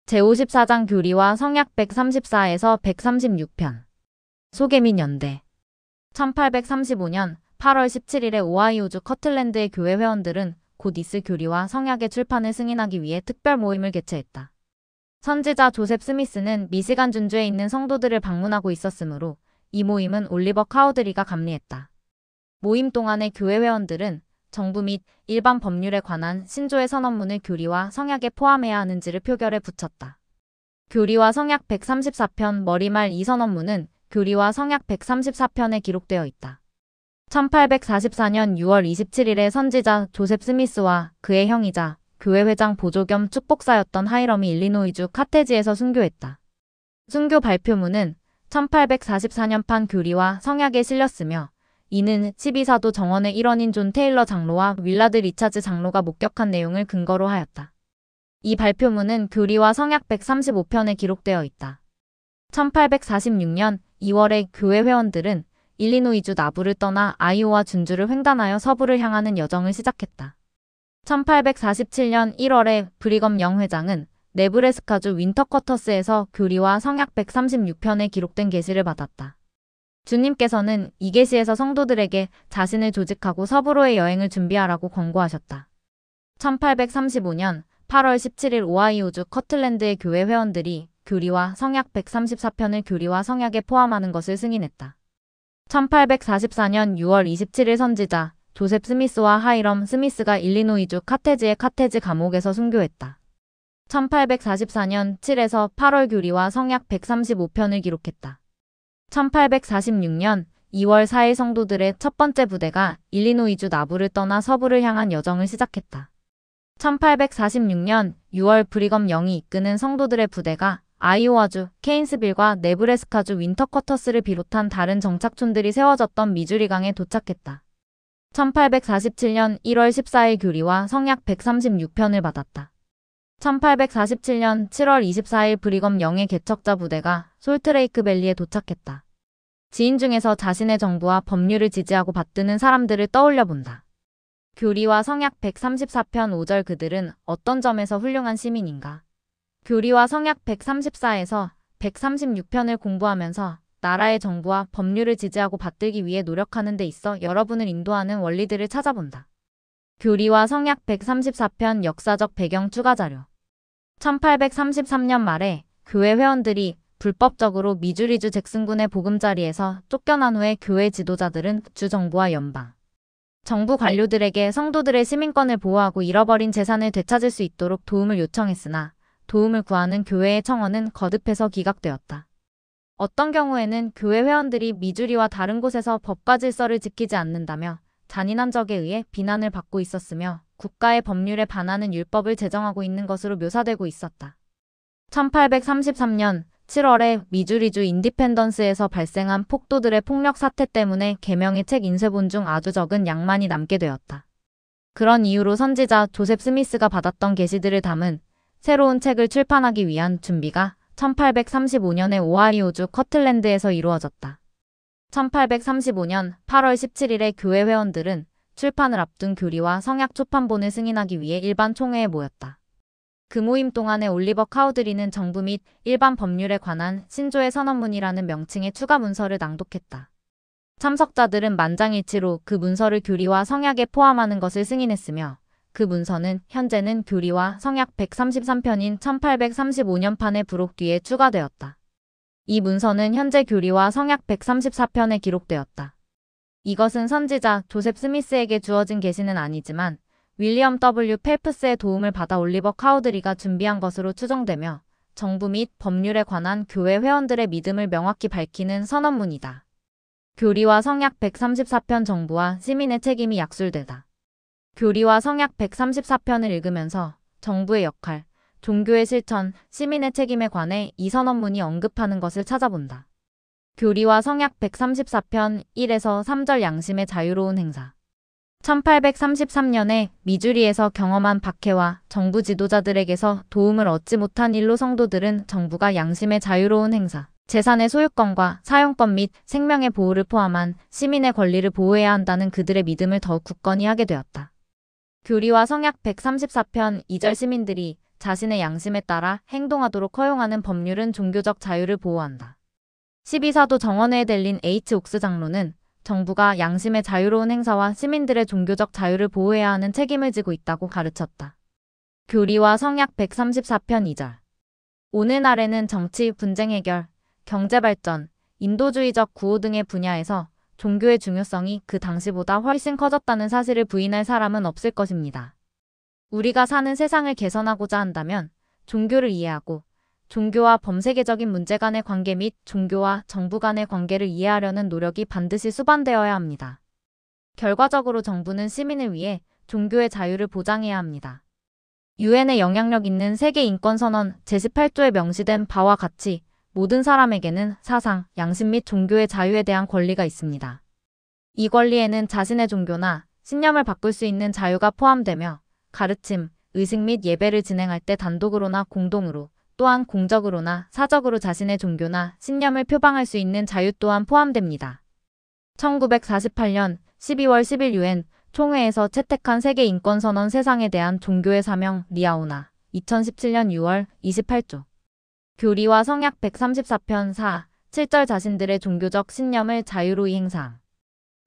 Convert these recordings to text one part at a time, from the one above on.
제54장 교리와 성약 134에서 136편. 소개민 연대. 1835년 8월 17일에 오하이오주 커틀랜드의 교회 회원들은 곧 있을 교리와 성약의 출판을 승인하기 위해 특별 모임을 개최했다. 선지자 조셉 스미스는 미시간 준주에 있는 성도들을 방문하고 있었으므로 이 모임은 올리버 카우드리가 감리했다. 모임 동안의 교회 회원들은 정부 및 일반 법률에 관한 신조의 선언문을 교리와 성약에 포함해야 하는지를 표결에 붙였다. 교리와 성약 134편 머리말 이 선언문은 교리와 성약 134편에 기록되어 있다. 1844년 6월 27일에 선지자 조셉 스미스와 그의 형이자 교회 회장 보조 겸 축복사였던 하이럼이 일리노이주 카테지에서 순교했다. 순교 발표문은 1844년판 교리와 성약에 실렸으며 이는 12사도 정원의 일원인 존 테일러 장로와 윌라드 리차즈 장로가 목격한 내용을 근거로 하였다. 이 발표문은 교리와 성약 135편에 기록되어 있다. 1846년 2월에 교회 회원들은 일리노이주 나부를 떠나 아이오와 준주를 횡단하여 서부를 향하는 여정을 시작했다. 1847년 1월에 브리검 영 회장은 네브래스카주 윈터쿼터스에서 교리와 성약 136편에 기록된 계시를 받았다. 주님께서는 이 계시에서 성도들에게 자신을 조직하고 서부로의 여행을 준비하라고 권고하셨다. 1835년 8월 17일 오하이오주 커틀랜드의 교회 회원들이 교리와 성약 134편을 교리와 성약에 포함하는 것을 승인했다. 1844년 6월 27일 선지자 조셉 스미스와 하이럼 스미스가 일리노이주 카테지의 카테지 감옥에서 순교했다. 1844년 7에서 8월 교리와 성약 135편을 기록했다. 1846년 2월 4일 성도들의 첫 번째 부대가 일리노이주 나부를 떠나 서부를 향한 여정을 시작했다. 1846년 6월 브리검 영이 이끄는 성도들의 부대가 아이오와주 케인스빌과 네브래스카주 윈터쿼터스를 비롯한 다른 정착촌들이 세워졌던 미주리강에 도착했다. 1847년 1월 14일 교리와 성약 136편을 받았다. 1847년 7월 24일 브리검 영의 개척자 부대가 솔트레이크 밸리에 도착했다. 지인 중에서 자신의 정부와 법률을 지지하고 받드는 사람들을 떠올려 본다. 교리와 성약 134편 5절 그들은 어떤 점에서 훌륭한 시민인가? 교리와 성약 134에서 136편을 공부하면서 나라의 정부와 법률을 지지하고 받들기 위해 노력하는 데 있어 여러분을 인도하는 원리들을 찾아본다. 교리와 성약 134편 역사적 배경 추가 자료. 1833년 말에 교회 회원들이 불법적으로 미주리주 잭슨군의 보금자리에서 쫓겨난 후에 교회 지도자들은 주정부와 연방 정부 관료들에게 성도들의 시민권을 보호하고 잃어버린 재산을 되찾을 수 있도록 도움을 요청했으나 도움을 구하는 교회의 청원은 거듭해서 기각되었다. 어떤 경우에는 교회 회원들이 미주리와 다른 곳에서 법과 질서를 지키지 않는다며 잔인한 적에 의해 비난을 받고 있었으며 국가의 법률에 반하는 율법을 제정하고 있는 것으로 묘사되고 있었다. 1833년 7월에 미주리주 인디펜던스에서 발생한 폭도들의 폭력 사태 때문에 계명의 책 인쇄본 중 아주 적은 양만이 남게 되었다. 그런 이유로 선지자 조셉 스미스가 받았던 계시들을 담은 새로운 책을 출판하기 위한 준비가 1835년에 오하이오주 커틀랜드에서 이루어졌다. 1835년 8월 17일에 교회 회원들은 출판을 앞둔 교리와 성약 초판본을 승인하기 위해 일반 총회에 모였다. 그 모임 동안에 올리버 카우드리는 정부 및 일반 법률에 관한 신조의 선언문이라는 명칭의 추가 문서를 낭독했다. 참석자들은 만장일치로 그 문서를 교리와 성약에 포함하는 것을 승인했으며 그 문서는 현재는 교리와 성약 133편인 1835년판에 부록 뒤에 추가되었다. 이 문서는 현재 교리와 성약 134편에 기록되었다. 이것은 선지자 조셉 스미스에게 주어진 계시는 아니지만 윌리엄 W. 펠프스의 도움을 받아 올리버 카우드리가 준비한 것으로 추정되며 정부 및 법률에 관한 교회 회원들의 믿음을 명확히 밝히는 선언문이다. 교리와 성약 134편 정부와 시민의 책임이 약술되다. 교리와 성약 134편을 읽으면서 정부의 역할, 종교의 실천, 시민의 책임에 관해 이 선언문이 언급하는 것을 찾아본다. 교리와 성약 134편 1에서 3절 양심의 자유로운 행사. 1833년에 미주리에서 경험한 박해와 정부 지도자들에게서 도움을 얻지 못한 일로 성도들은 정부가 양심의 자유로운 행사, 재산의 소유권과 사용권 및 생명의 보호를 포함한 시민의 권리를 보호해야 한다는 그들의 믿음을 더욱 굳건히 하게 되었다. 교리와 성약 134편 2절 시민들이 자신의 양심에 따라 행동하도록 허용하는 법률은 종교적 자유를 보호한다. 12사도 정원회에 들린 H. 옥스 장로는 정부가 양심의 자유로운 행사와 시민들의 종교적 자유를 보호해야 하는 책임을 지고 있다고 가르쳤다. 교리와 성약 134편 2절. 오늘날에는 정치, 분쟁 해결, 경제 발전, 인도주의적 구호 등의 분야에서 종교의 중요성이 그 당시보다 훨씬 커졌다는 사실을 부인할 사람은 없을 것입니다. 우리가 사는 세상을 개선하고자 한다면 종교를 이해하고 종교와 범세계적인 문제 간의 관계 및 종교와 정부 간의 관계를 이해하려는 노력이 반드시 수반되어야 합니다. 결과적으로 정부는 시민을 위해 종교의 자유를 보장해야 합니다. 유엔의 영향력 있는 세계인권선언 제18조에 명시된 바와 같이 모든 사람에게는 사상, 양심 및 종교의 자유에 대한 권리가 있습니다. 이 권리에는 자신의 종교나 신념을 바꿀 수 있는 자유가 포함되며 가르침, 의식 및 예배를 진행할 때 단독으로나 공동으로 또한 공적으로나 사적으로 자신의 종교나 신념을 표방할 수 있는 자유 또한 포함됩니다. 1948년 12월 10일 유엔 총회에서 채택한 세계인권선언 세상에 대한 종교의 사명 리아오나 2017년 6월 28조. 교리와 성약 134편 4, 7절 자신들의 종교적 신념을 자유로이 행사함.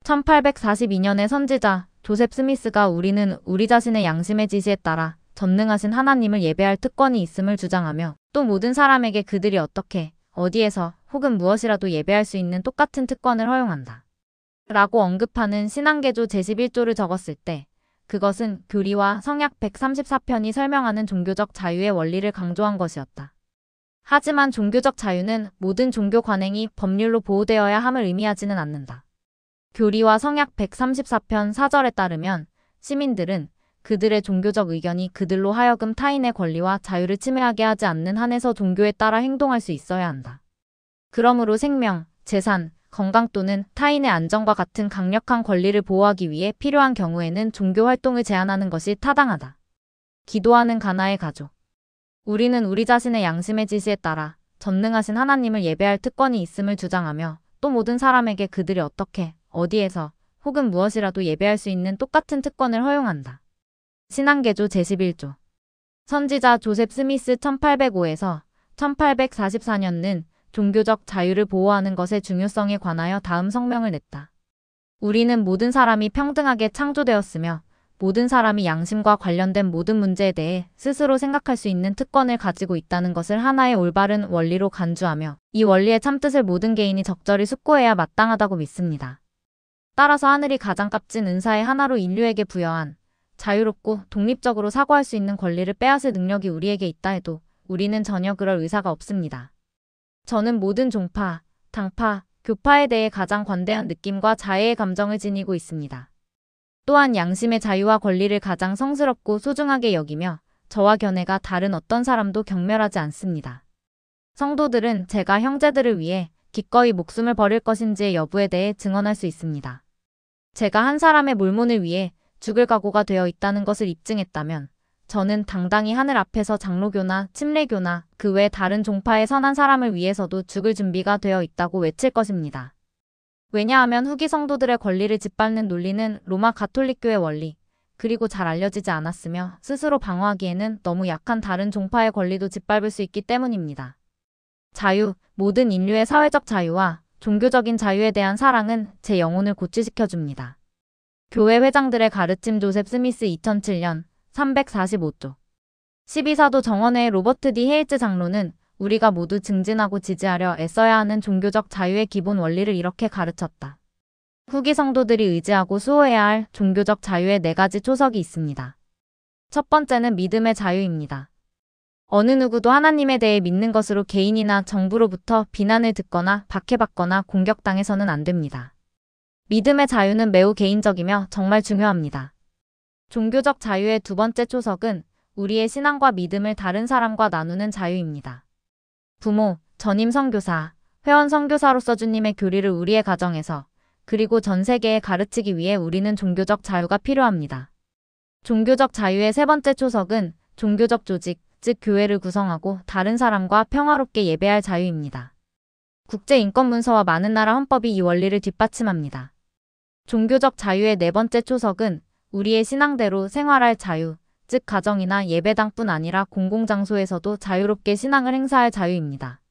1842년의 선지자 조셉 스미스가 우리는 우리 자신의 양심의 지시에 따라 전능하신 하나님을 예배할 특권이 있음을 주장하며 또 모든 사람에게 그들이 어떻게, 어디에서 혹은 무엇이라도 예배할 수 있는 똑같은 특권을 허용한다. 라고 언급하는 신앙개조 제11조를 적었을 때 그것은 교리와 성약 134편이 설명하는 종교적 자유의 원리를 강조한 것이었다. 하지만 종교적 자유는 모든 종교 관행이 법률로 보호되어야 함을 의미하지는 않는다. 교리와 성약 134편 4절에 따르면 시민들은 그들의 종교적 의견이 그들로 하여금 타인의 권리와 자유를 침해하게 하지 않는 한에서 종교에 따라 행동할 수 있어야 한다. 그러므로 생명, 재산, 건강 또는 타인의 안전과 같은 강력한 권리를 보호하기 위해 필요한 경우에는 종교 활동을 제한하는 것이 타당하다. 기도하는 가나의 가족. 우리는 우리 자신의 양심의 지시에 따라 전능하신 하나님을 예배할 특권이 있음을 주장하며 또 모든 사람에게 그들이 어떻게, 어디에서 혹은 무엇이라도 예배할 수 있는 똑같은 특권을 허용한다. 신앙개조 제11조. 선지자 조셉 스미스 1805에서 1844년은 종교적 자유를 보호하는 것의 중요성에 관하여 다음 성명을 냈다. 우리는 모든 사람이 평등하게 창조되었으며 모든 사람이 양심과 관련된 모든 문제에 대해 스스로 생각할 수 있는 특권을 가지고 있다는 것을 하나의 올바른 원리로 간주하며 이 원리의 참뜻을 모든 개인이 적절히 숙고해야 마땅하다고 믿습니다. 따라서 하늘이 가장 값진 은사의 하나로 인류에게 부여한 자유롭고 독립적으로 사고할 수 있는 권리를 빼앗을 능력이 우리에게 있다 해도 우리는 전혀 그럴 의사가 없습니다. 저는 모든 종파, 당파, 교파에 대해 가장 관대한 느낌과 자애의 감정을 지니고 있습니다. 또한 양심의 자유와 권리를 가장 성스럽고 소중하게 여기며 저와 견해가 다른 어떤 사람도 경멸하지 않습니다. 성도들은 제가 형제들을 위해 기꺼이 목숨을 버릴 것인지의 여부에 대해 증언할 수 있습니다. 제가 한 사람의 몰몬을 위해 죽을 각오가 되어 있다는 것을 입증했다면 저는 당당히 하늘 앞에서 장로교나 침례교나 그 외 다른 종파의 선한 사람을 위해서도 죽을 준비가 되어 있다고 외칠 것입니다. 왜냐하면 후기 성도들의 권리를 짓밟는 논리는 로마 가톨릭교의 원리, 그리고 잘 알려지지 않았으며 스스로 방어하기에는 너무 약한 다른 종파의 권리도 짓밟을 수 있기 때문입니다. 자유, 모든 인류의 사회적 자유와 종교적인 자유에 대한 사랑은 제 영혼을 고취시켜줍니다. 교회 회장들의 가르침 조셉 스미스 2007년 345조. 12사도 정원회의 로버트 D. 헤이즈 장로는 우리가 모두 증진하고 지지하려 애써야 하는 종교적 자유의 기본 원리를 이렇게 가르쳤다. 후기 성도들이 의지하고 수호해야 할 종교적 자유의 4가지 초석이 있습니다. 첫 번째는 믿음의 자유입니다. 어느 누구도 하나님에 대해 믿는 것으로 개인이나 정부로부터 비난을 듣거나 박해받거나 공격당해서는 안 됩니다. 믿음의 자유는 매우 개인적이며 정말 중요합니다. 종교적 자유의 두 번째 초석은 우리의 신앙과 믿음을 다른 사람과 나누는 자유입니다. 부모, 전임 선교사, 회원 선교사로서 주님의 교리를 우리의 가정에서 그리고 전 세계에 가르치기 위해 우리는 종교적 자유가 필요합니다. 종교적 자유의 세 번째 초석은 종교적 조직, 즉 교회를 구성하고 다른 사람과 평화롭게 예배할 자유입니다. 국제인권문서와 많은 나라 헌법이 이 원리를 뒷받침합니다. 종교적 자유의 네 번째 초석은 우리의 신앙대로 생활할 자유, 즉 가정이나 예배당뿐 아니라 공공장소에서도 자유롭게 신앙을 행사할 자유입니다.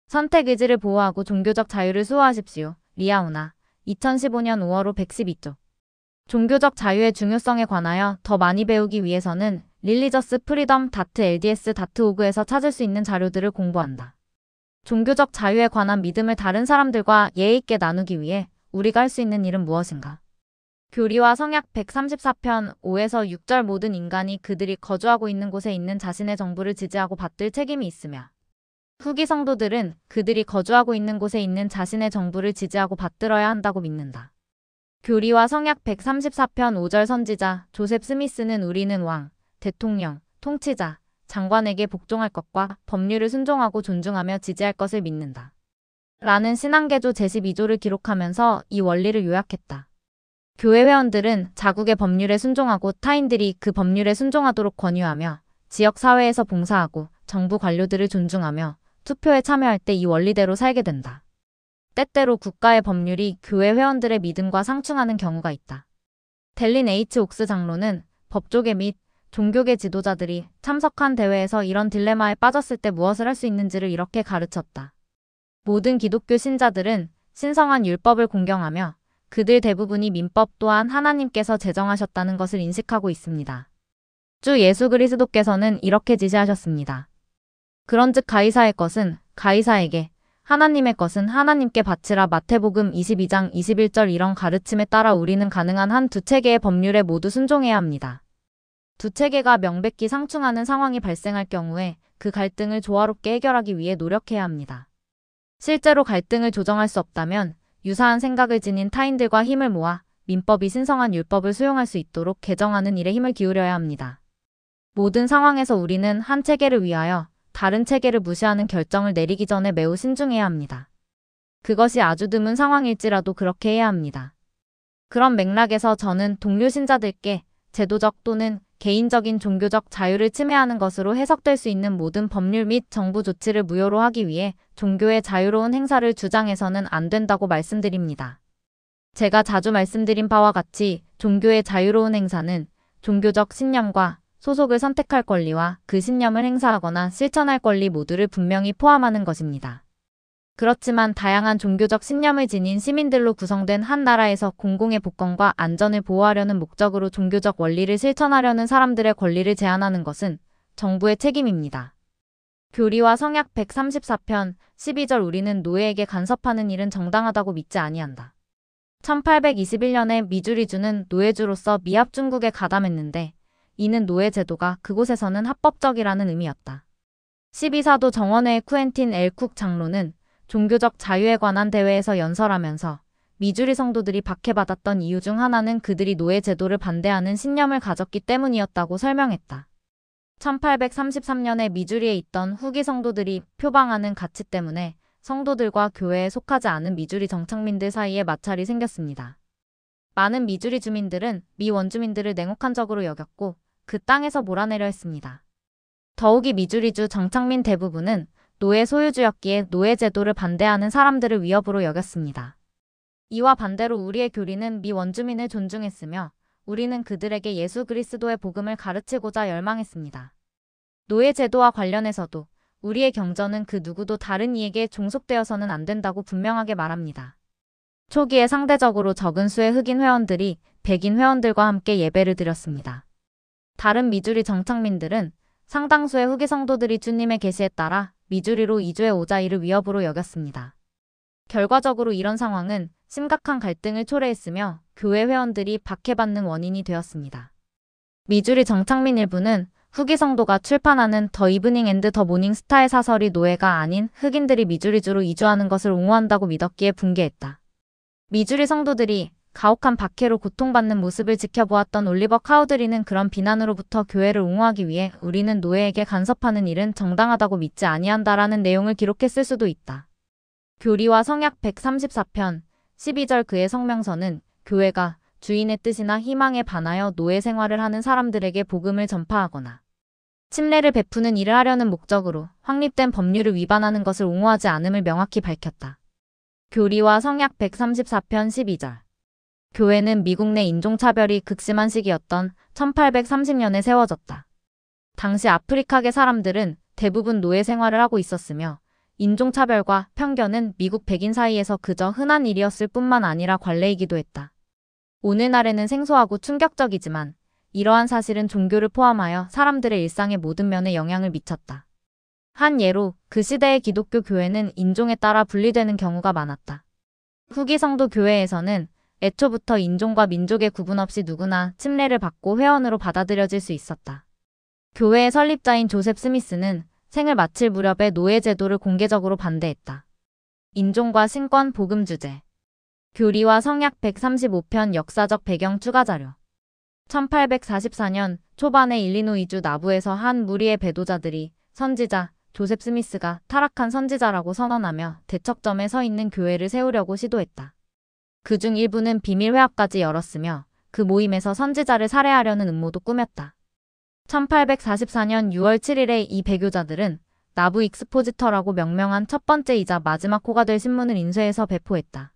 선택 의지를 보호하고 종교적 자유를 수호하십시오. 리아우나 2015년 5월 112쪽. 종교적 자유의 중요성에 관하여 더 많이 배우기 위해서는 religious.freedom.lds.org에서 찾을 수 있는 자료들을 공부한다. 종교적 자유에 관한 믿음을 다른 사람들과 예의 있게 나누기 위해 우리가 할 수 있는 일은 무엇인가? 교리와 성약 134편 5에서 6절 모든 인간이 그들이 거주하고 있는 곳에 있는 자신의 정부를 지지하고 받들 책임이 있으며 후기 성도들은 그들이 거주하고 있는 곳에 있는 자신의 정부를 지지하고 받들어야 한다고 믿는다. 교리와 성약 134편 5절 선지자 조셉 스미스는 우리는 왕, 대통령, 통치자, 장관에게 복종할 것과 법률을 순종하고 존중하며 지지할 것을 믿는다. 라는 신앙개조 제12조를 기록하면서 이 원리를 요약했다. 교회 회원들은 자국의 법률에 순종하고 타인들이 그 법률에 순종하도록 권유하며 지역사회에서 봉사하고 정부 관료들을 존중하며 투표에 참여할 때 이 원리대로 살게 된다. 때때로 국가의 법률이 교회 회원들의 믿음과 상충하는 경우가 있다. 델린 H. 옥스 장로는 법조계 및 종교계 지도자들이 참석한 대회에서 이런 딜레마에 빠졌을 때 무엇을 할 수 있는지를 이렇게 가르쳤다. 모든 기독교 신자들은 신성한 율법을 공경하며 그들 대부분이 민법 또한 하나님께서 제정하셨다는 것을 인식하고 있습니다. 주 예수 그리스도께서는 이렇게 지시하셨습니다. 그런즉 가이사의 것은 가이사에게, 하나님의 것은 하나님께 바치라. 마태복음 22장 21절. 이런 가르침에 따라 우리는 가능한 한 두 체계의 법률에 모두 순종해야 합니다. 두 체계가 명백히 상충하는 상황이 발생할 경우에 그 갈등을 조화롭게 해결하기 위해 노력해야 합니다. 실제로 갈등을 조정할 수 없다면 유사한 생각을 지닌 타인들과 힘을 모아 민법이 신성한 율법을 수용할 수 있도록 개정하는 일에 힘을 기울여야 합니다. 모든 상황에서 우리는 한 체계를 위하여 다른 체계를 무시하는 결정을 내리기 전에 매우 신중해야 합니다. 그것이 아주 드문 상황일지라도 그렇게 해야 합니다. 그런 맥락에서 저는 동료 신자들께 제도적 또는 개인적인 종교적 자유를 침해하는 것으로 해석될 수 있는 모든 법률 및 정부 조치를 무효로 하기 위해 종교의 자유로운 행사를 주장해서는 안 된다고 말씀드립니다. 제가 자주 말씀드린 바와 같이 종교의 자유로운 행사는 종교적 신념과 소속을 선택할 권리와 그 신념을 행사하거나 실천할 권리 모두를 분명히 포함하는 것입니다. 그렇지만 다양한 종교적 신념을 지닌 시민들로 구성된 한 나라에서 공공의 복권과 안전을 보호하려는 목적으로 종교적 원리를 실천하려는 사람들의 권리를 제한하는 것은 정부의 책임입니다. 교리와 성약 134편 12절. 우리는 노예에게 간섭하는 일은 정당하다고 믿지 아니한다. 1821년에 미주리주는 노예주로서 미합 중국에 가담했는데 이는 노예 제도가 그곳에서는 합법적이라는 의미였다. 12사도 정원회의 쿠엔틴 L. 쿡 장로는 종교적 자유에 관한 대회에서 연설하면서 미주리 성도들이 박해받았던 이유 중 하나는 그들이 노예 제도를 반대하는 신념을 가졌기 때문이었다고 설명했다. 1833년에 미주리에 있던 후기 성도들이 표방하는 가치 때문에 성도들과 교회에 속하지 않은 미주리 정착민들 사이에 마찰이 생겼습니다. 많은 미주리 주민들은 미 원주민들을 냉혹한 적으로 여겼고 그 땅에서 몰아내려 했습니다. 더욱이 미주리주 정착민 대부분은 노예 소유주였기에 노예 제도를 반대하는 사람들을 위협으로 여겼습니다. 이와 반대로 우리의 교리는 미 원주민을 존중했으며 우리는 그들에게 예수 그리스도의 복음을 가르치고자 열망했습니다. 노예 제도와 관련해서도 우리의 경전은 그 누구도 다른 이에게 종속되어서는 안 된다고 분명하게 말합니다. 초기에 상대적으로 적은 수의 흑인 회원들이 백인 회원들과 함께 예배를 드렸습니다. 다른 미주리 정착민들은 상당수의 후기 성도들이 주님의 계시에 따라 미주리로 이주해 오자 이를 위협으로 여겼습니다. 결과적으로 이런 상황은 심각한 갈등을 초래했으며 교회 회원들이 박해받는 원인이 되었습니다. 미주리 정착민 일부는 후기 성도가 출판하는 더 이브닝 앤드 더 모닝 스타의 사설이 노예가 아닌 흑인들이 미주리주로 이주하는 것을 옹호한다고 믿었기에 붕괴했다. 미주리 성도들이 가혹한 박해로 고통받는 모습을 지켜보았던 올리버 카우드리는 그런 비난으로부터 교회를 옹호하기 위해 우리는 노예에게 간섭하는 일은 정당하다고 믿지 아니한다라는 내용을 기록했을 수도 있다. 교리와 성약 134편 12절. 그의 성명서는 교회가 주인의 뜻이나 희망에 반하여 노예 생활을 하는 사람들에게 복음을 전파하거나 침례를 베푸는 일을 하려는 목적으로 확립된 법률을 위반하는 것을 옹호하지 않음을 명확히 밝혔다. 교리와 성약 134편 12절. 교회는 미국 내 인종차별이 극심한 시기였던 1830년에 세워졌다. 당시 아프리카계 사람들은 대부분 노예 생활을 하고 있었으며 인종차별과 편견은 미국 백인 사이에서 그저 흔한 일이었을 뿐만 아니라 관례이기도 했다. 오늘날에는 생소하고 충격적이지만 이러한 사실은 종교를 포함하여 사람들의 일상의 모든 면에 영향을 미쳤다. 한 예로 그 시대의 기독교 교회는 인종에 따라 분리되는 경우가 많았다. 후기 성도 교회에서는 애초부터 인종과 민족의 구분 없이 누구나 침례를 받고 회원으로 받아들여질 수 있었다. 교회의 설립자인 조셉 스미스는 생을 마칠 무렵에 노예 제도를 공개적으로 반대했다. 인종과 신권 복음 주제 교리와 성약 135편 역사적 배경 추가 자료 1844년 초반에 일리노이주 나부에서 한 무리의 배도자들이 선지자 조셉 스미스가 타락한 선지자라고 선언하며 대척점에 서 있는 교회를 세우려고 시도했다. 그중 일부는 비밀 회합까지 열었으며 그 모임에서 선지자를 살해하려는 음모도 꾸몄다. 1844년 6월 7일에 이 배교자들은 나부 익스포지터라고 명명한 첫 번째이자 마지막 호가 될 신문을 인쇄해서 배포했다.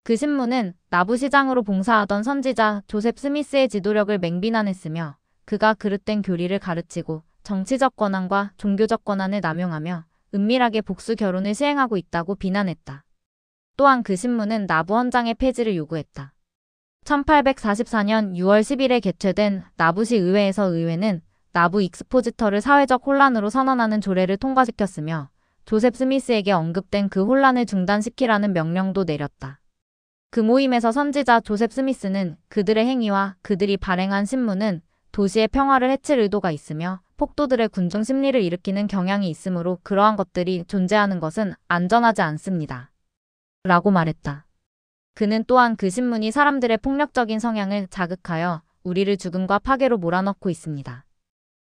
그 신문은 나부 시장으로 봉사하던 선지자 조셉 스미스의 지도력을 맹비난했으며 그가 그릇된 교리를 가르치고 정치적 권한과 종교적 권한을 남용하며 은밀하게 복수 결혼을 시행하고 있다고 비난했다. 또한 그 신문은 나부 헌장의 폐지를 요구했다. 1844년 6월 10일에 개최된 나부시 의회에서 의회는 나부 익스포지터를 사회적 혼란으로 선언하는 조례를 통과시켰으며 조셉 스미스에게 언급된 그 혼란을 중단시키라는 명령도 내렸다. 그 모임에서 선지자 조셉 스미스는 그들의 행위와 그들이 발행한 신문은 도시의 평화를 해칠 의도가 있으며 폭도들의 군중 심리를 일으키는 경향이 있으므로 그러한 것들이 존재하는 것은 안전하지 않습니다. 라고 말했다. 그는 또한 그 신문이 사람들의 폭력적인 성향을 자극하여 우리를 죽음과 파괴로 몰아넣고 있습니다.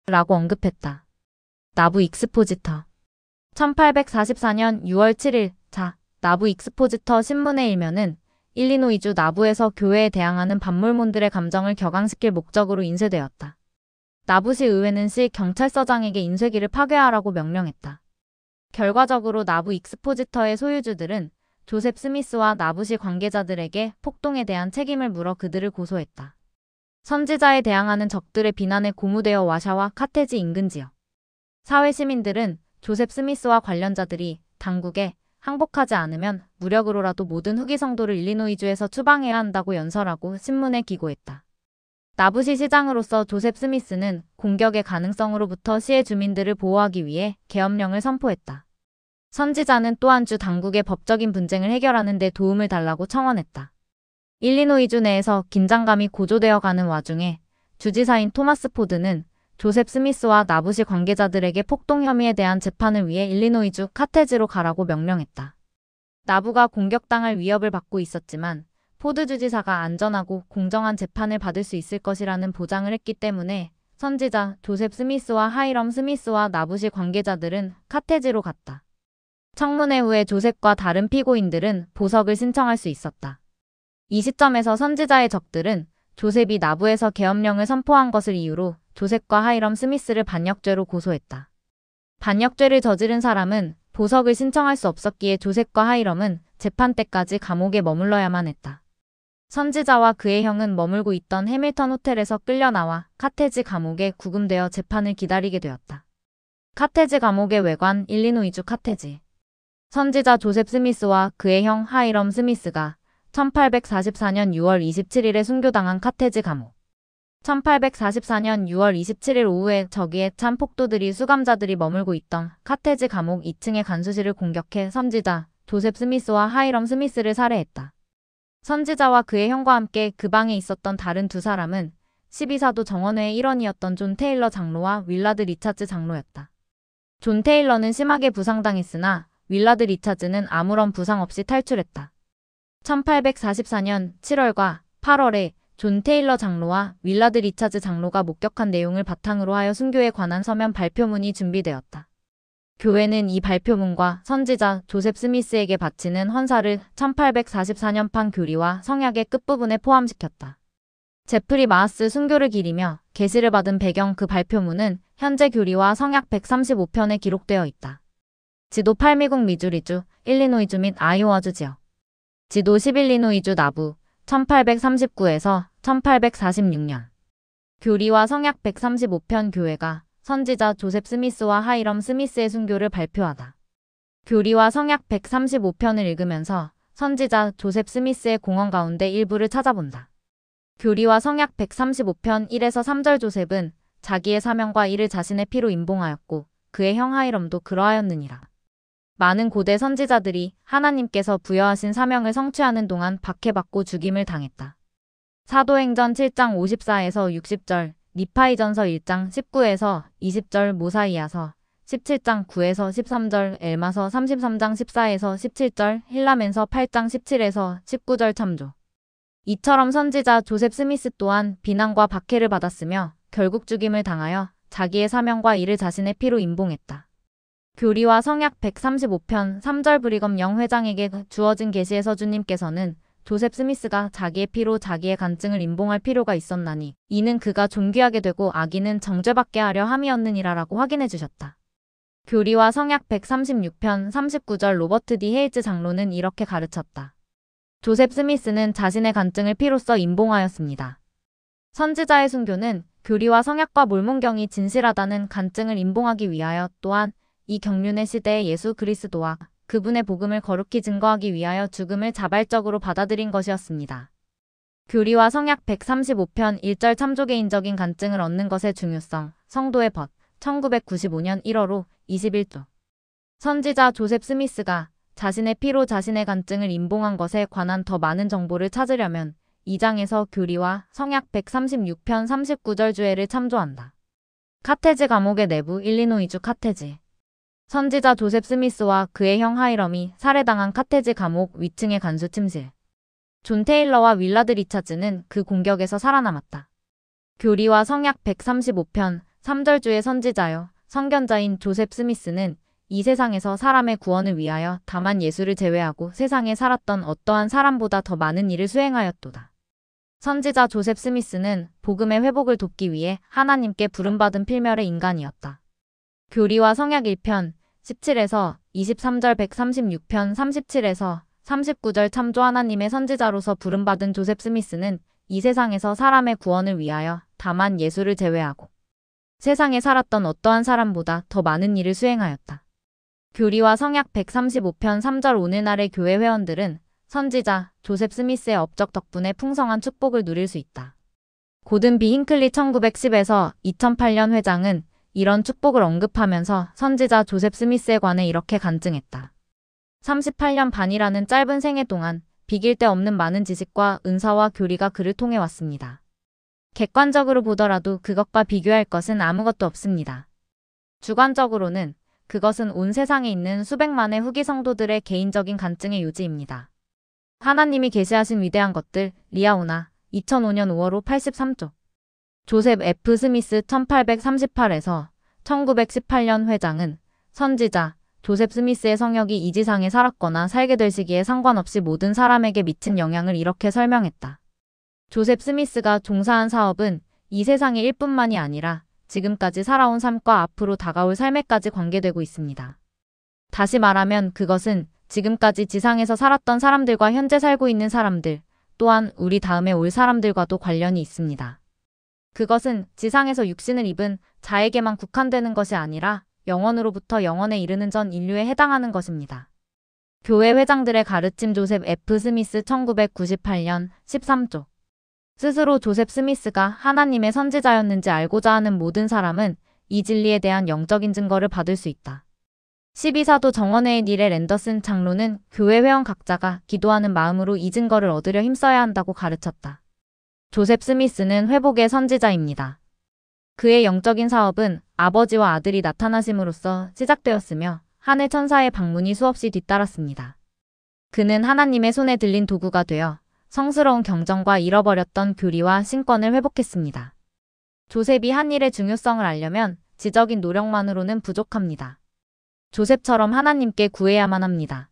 라고 언급했다. 나부 익스포지터 1844년 6월 7일 나부 익스포지터 신문의 일면은 일리노이주 나부에서 교회에 대항하는 반몰몬들의 감정을 격앙시킬 목적으로 인쇄되었다. 나부시 의회는 시 경찰서장에게 인쇄기를 파괴하라고 명령했다. 결과적으로 나부 익스포지터의 소유주들은 조셉 스미스와 나부시 관계자들에게 폭동에 대한 책임을 물어 그들을 고소했다. 선지자에 대항하는 적들의 비난에 고무되어 와샤와 카테지 인근 지역 사회 시민들은 조셉 스미스와 관련자들이 당국에 항복하지 않으면 무력으로라도 모든 후기 성도를 일리노이주에서 추방해야 한다고 연설하고 신문에 기고했다. 나부시 시장으로서 조셉 스미스는 공격의 가능성으로부터 시의 주민들을 보호하기 위해 계엄령을 선포했다. 선지자는 또한 주 당국의 법적인 분쟁을 해결하는 데 도움을 달라고 청원했다. 일리노이주 내에서 긴장감이 고조되어 가는 와중에 주지사인 토마스 포드는 조셉 스미스와 나부시 관계자들에게 폭동 혐의에 대한 재판을 위해 일리노이주 카테지로 가라고 명령했다. 나부가 공격당할 위협을 받고 있었지만 포드 주지사가 안전하고 공정한 재판을 받을 수 있을 것이라는 보장을 했기 때문에 선지자 조셉 스미스와 하이럼 스미스와 나부시 관계자들은 카테지로 갔다. 청문회 후에 조셉과 다른 피고인들은 보석을 신청할 수 있었다. 이 시점에서 선지자의 적들은 조셉이 나부에서 계엄령을 선포한 것을 이유로 조셉과 하이럼 스미스를 반역죄로 고소했다. 반역죄를 저지른 사람은 보석을 신청할 수 없었기에 조셉과 하이럼은 재판 때까지 감옥에 머물러야만 했다. 선지자와 그의 형은 머물고 있던 해밀턴 호텔에서 끌려나와 카테지 감옥에 구금되어 재판을 기다리게 되었다. 카테지 감옥의 외관 일리노이주 카테지 선지자 조셉 스미스와 그의 형 하이럼 스미스가 1844년 6월 27일에 순교당한 카테지 감옥 1844년 6월 27일 오후에 저기에 찬 폭도들이 수감자들이 머물고 있던 카테지 감옥 2층의 간수실을 공격해 선지자 조셉 스미스와 하이럼 스미스를 살해했다. 선지자와 그의 형과 함께 그 방에 있었던 다른 두 사람은 12사도 정원회의 일원이었던 존 테일러 장로와 윌라드 리차즈 장로였다. 존 테일러는 심하게 부상당했으나 윌라드 리차즈는 아무런 부상 없이 탈출했다. 1844년 7월과 8월에 존 테일러 장로와 윌라드 리차즈 장로가 목격한 내용을 바탕으로 하여 순교에 관한 서면 발표문이 준비되었다. 교회는 이 발표문과 선지자 조셉 스미스에게 바치는 헌사를 1844년판 교리와 성약의 끝부분에 포함시켰다. 제프리 마하스 순교를 기리며 계시를 받은 배경 그 발표문은 현재 교리와 성약 135편에 기록되어 있다. 지도 8미국 미주리주, 일리노이주 및 아이오와주 지역 지도 11리노이주 나부, 1839에서 1846년 교리와 성약 135편 교회가 선지자 조셉 스미스와 하이럼 스미스의 순교를 발표하다. 교리와 성약 135편을 읽으면서 선지자 조셉 스미스의 공헌 가운데 일부를 찾아본다. 교리와 성약 135편 1에서 3절 조셉은 자기의 사명과 이를 자신의 피로 임봉하였고 그의 형 하이럼도 그러하였느니라. 많은 고대 선지자들이 하나님께서 부여하신 사명을 성취하는 동안 박해받고 죽임을 당했다. 사도행전 7장 54에서 60절, 니파이전서 1장 19에서 20절, 모사이아서 17장 9에서 13절, 엘마서 33장 14에서 17절, 힐라멘서 8장 17에서 19절 참조. 이처럼 선지자 조셉 스미스 또한 비난과 박해를 받았으며 결국 죽임을 당하여 자기의 사명과 이를 자신의 피로 임봉했다. 교리와 성약 135편 3절 브리검 영 회장에게 주어진 계시에서 주님께서는 조셉 스미스가 자기의 피로 자기의 간증을 임봉할 필요가 있었나니 이는 그가 존귀하게 되고 악인은 정죄받게 하려 함이었느니라라고 확인해 주셨다. 교리와 성약 136편 39절 로버트 D. 헤이즈 장로는 이렇게 가르쳤다. 조셉 스미스는 자신의 간증을 피로써 임봉하였습니다. 선지자의 순교는 교리와 성약과 몰몬경이 진실하다는 간증을 임봉하기 위하여 또한 이 경륜의 시대에 예수 그리스도와 그분의 복음을 거룩히 증거하기 위하여 죽음을 자발적으로 받아들인 것이었습니다. 교리와 성약 135편 1절 참조 개인적인 간증을 얻는 것의 중요성, 성도의 벗, 1995년 1월호 21조. 선지자 조셉 스미스가 자신의 피로 자신의 간증을 임봉한 것에 관한 더 많은 정보를 찾으려면 2장에서 교리와 성약 136편 39절 주애를 참조한다. 카테즈 감옥의 내부 일리노이주 카테즈. 선지자 조셉 스미스와 그의 형 하이럼이 살해당한 카테즈 감옥 위층의 간수 침실. 존 테일러와 윌라드 리차즈는 그 공격에서 살아남았다. 교리와 성약 135편 3절 주의 선지자여 선견자인 조셉 스미스는 이 세상에서 사람의 구원을 위하여 다만 예수를 제외하고 세상에 살았던 어떠한 사람보다 더 많은 일을 수행하였도다. 선지자 조셉 스미스는 복음의 회복을 돕기 위해 하나님께 부름받은 필멸의 인간이었다. 교리와 성약 1편 17에서 23절 136편 37에서 39절 참조 하나님의 선지자로서 부름받은 조셉 스미스는 이 세상에서 사람의 구원을 위하여 다만 예수를 제외하고 세상에 살았던 어떠한 사람보다 더 많은 일을 수행하였다. 교리와 성약 135편 3절 오늘날의 교회 회원들은 선지자 조셉 스미스의 업적 덕분에 풍성한 축복을 누릴 수 있다. 고든 B. 힌클리 1910에서 2008년 회장은 이런 축복을 언급하면서 선지자 조셉 스미스에 관해 이렇게 간증했다. 38년 반이라는 짧은 생애 동안 비길 데 없는 많은 지식과 은사와 교리가 그를 통해 왔습니다. 객관적으로 보더라도 그것과 비교할 것은 아무것도 없습니다. 주관적으로는 그것은 온 세상에 있는 수백만의 후기 성도들의 개인적인 간증의 요지입니다. 하나님이 계시하신 위대한 것들, 리아오나, 2005년 5월호 83조. 조셉 F. 스미스 1838에서 1918년 회장은 선지자 조셉 스미스의 성역이 이 지상에 살았거나 살게 될 시기에 상관없이 모든 사람에게 미친 영향을 이렇게 설명했다. 조셉 스미스가 종사한 사업은 이 세상의 일뿐만이 아니라 지금까지 살아온 삶과 앞으로 다가올 삶에까지 관계되고 있습니다. 다시 말하면 그것은 지금까지 지상에서 살았던 사람들과 현재 살고 있는 사람들, 또한 우리 다음에 올 사람들과도 관련이 있습니다. 그것은 지상에서 육신을 입은 자에게만 국한되는 것이 아니라 영원으로부터 영원에 이르는 전 인류에 해당하는 것입니다. 교회 회장들의 가르침 조셉 F. 스미스 1998년 13조. 스스로 조셉 스미스가 하나님의 선지자였는지 알고자 하는 모든 사람은 이 진리에 대한 영적인 증거를 받을 수 있다. 12사도 정원회의 닐의 랜더슨 장로는 교회 회원 각자가 기도하는 마음으로 이 증거를 얻으려 힘써야 한다고 가르쳤다. 조셉 스미스는 회복의 선지자입니다. 그의 영적인 사업은 아버지와 아들이 나타나심으로써 시작되었으며 하늘 천사의 방문이 수없이 뒤따랐습니다. 그는 하나님의 손에 들린 도구가 되어 성스러운 경전과 잃어버렸던 교리와 신권을 회복했습니다. 조셉이 한 일의 중요성을 알려면 지적인 노력만으로는 부족합니다. 조셉처럼 하나님께 구해야만 합니다.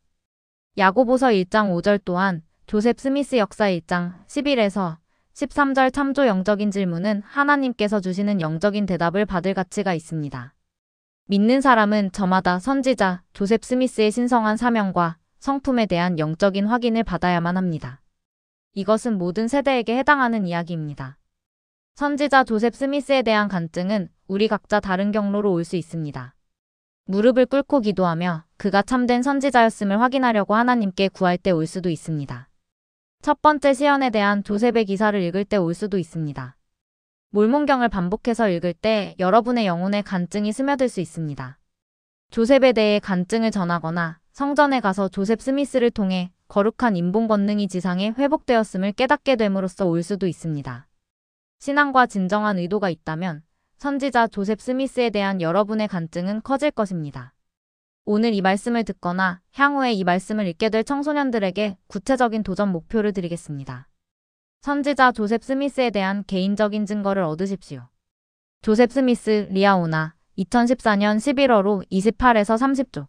야고보서 1장 5절 또한 조셉 스미스 역사 1장 11에서 13절 참조 영적인 질문은 하나님께서 주시는 영적인 대답을 받을 가치가 있습니다. 믿는 사람은 저마다 선지자 조셉 스미스의 신성한 사명과 성품에 대한 영적인 확인을 받아야만 합니다. 이것은 모든 세대에게 해당하는 이야기입니다. 선지자 조셉 스미스에 대한 간증은 우리 각자 다른 경로로 올 수 있습니다. 무릎을 꿇고 기도하며 그가 참된 선지자였음을 확인하려고 하나님께 구할 때 올 수도 있습니다. 첫 번째 시연에 대한 조셉의 기사를 읽을 때 올 수도 있습니다. 몰몬경을 반복해서 읽을 때 여러분의 영혼에 간증이 스며들 수 있습니다. 조셉에 대해 간증을 전하거나 성전에 가서 조셉 스미스를 통해 거룩한 인본 권능이 지상에 회복되었음을 깨닫게 됨으로써 올 수도 있습니다. 신앙과 진정한 의도가 있다면 선지자 조셉 스미스에 대한 여러분의 간증은 커질 것입니다. 오늘 이 말씀을 듣거나 향후에 이 말씀을 읽게 될 청소년들에게 구체적인 도전 목표를 드리겠습니다. 선지자 조셉 스미스에 대한 개인적인 증거를 얻으십시오. 조셉 스미스, 리아오나, 2014년 11월 28에서 30조.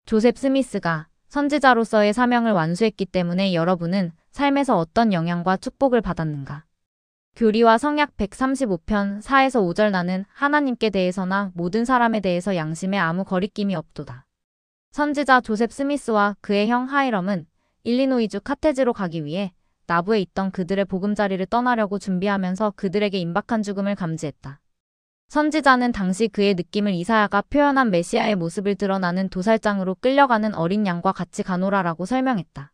조셉 스미스가 선지자로서의 사명을 완수했기 때문에 여러분은 삶에서 어떤 영향과 축복을 받았는가? 교리와 성약 135편 4에서 5절 나는 하나님께 대해서나 모든 사람에 대해서 양심에 아무 거리낌이 없도다. 선지자 조셉 스미스와 그의 형 하이럼은 일리노이주 카테즈로 가기 위해 나부에 있던 그들의 보금자리를 떠나려고 준비하면서 그들에게 임박한 죽음을 감지했다. 선지자는 당시 그의 느낌을 이사야가 표현한 메시아의 모습을 드러나는 도살장으로 끌려가는 어린 양과 같이 가노라라고 설명했다.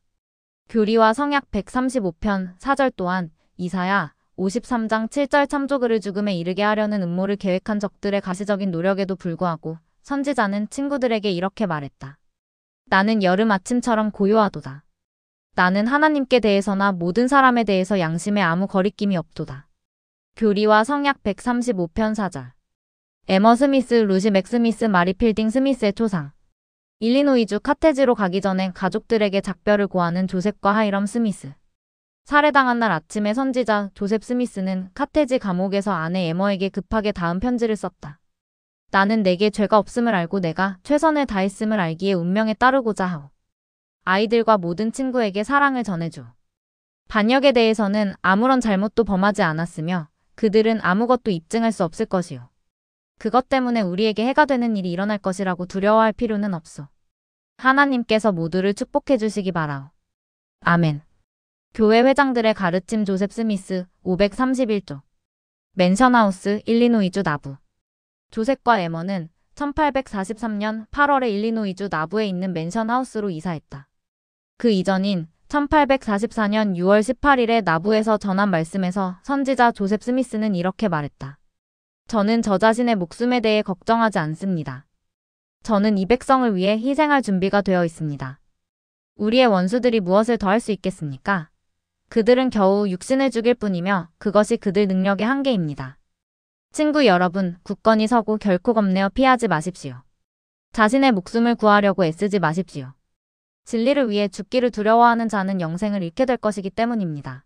교리와 성약 135편 4절 또한 이사야 53장 7절 참조 그를 죽음에 이르게 하려는 음모를 계획한 적들의 가시적인 노력에도 불구하고 선지자는 친구들에게 이렇게 말했다. 나는 여름 아침처럼 고요하도다. 나는 하나님께 대해서나 모든 사람에 대해서 양심에 아무 거리낌이 없도다. 교리와 성약 135편 4절. 에머 스미스, 루시 맥스미스, 마리 필딩 스미스의 초상. 일리노이주 카테즈로 가기 전에 가족들에게 작별을 고하는 조셉과 하이럼 스미스. 살해당한 날 아침에 선지자 조셉 스미스는 카테즈 감옥에서 아내 에머에게 급하게 다음 편지를 썼다. 나는 내게 죄가 없음을 알고 내가 최선을 다했음을 알기에 운명에 따르고자 하오. 아이들과 모든 친구에게 사랑을 전해줘. 반역에 대해서는 아무런 잘못도 범하지 않았으며 그들은 아무것도 입증할 수 없을 것이오. 그것 때문에 우리에게 해가 되는 일이 일어날 것이라고 두려워할 필요는 없소. 하나님께서 모두를 축복해 주시기 바라오. 아멘. 교회 회장들의 가르침 조셉 스미스 531조. 맨션하우스 일리노이주 나부. 조셉과 에머는 1843년 8월에 일리노이주 나부에 있는 맨션하우스로 이사했다. 그 이전인 1844년 6월 18일에 나부에서 전한 말씀에서 선지자 조셉 스미스는 이렇게 말했다. 저는 저 자신의 목숨에 대해 걱정하지 않습니다. 저는 이 백성을 위해 희생할 준비가 되어 있습니다. 우리의 원수들이 무엇을 더 할 수 있겠습니까? 그들은 겨우 육신을 죽일 뿐이며 그것이 그들 능력의 한계입니다. 친구 여러분, 굳건히 서고 결코 겁내어 피하지 마십시오. 자신의 목숨을 구하려고 애쓰지 마십시오. 진리를 위해 죽기를 두려워하는 자는 영생을 잃게 될 것이기 때문입니다.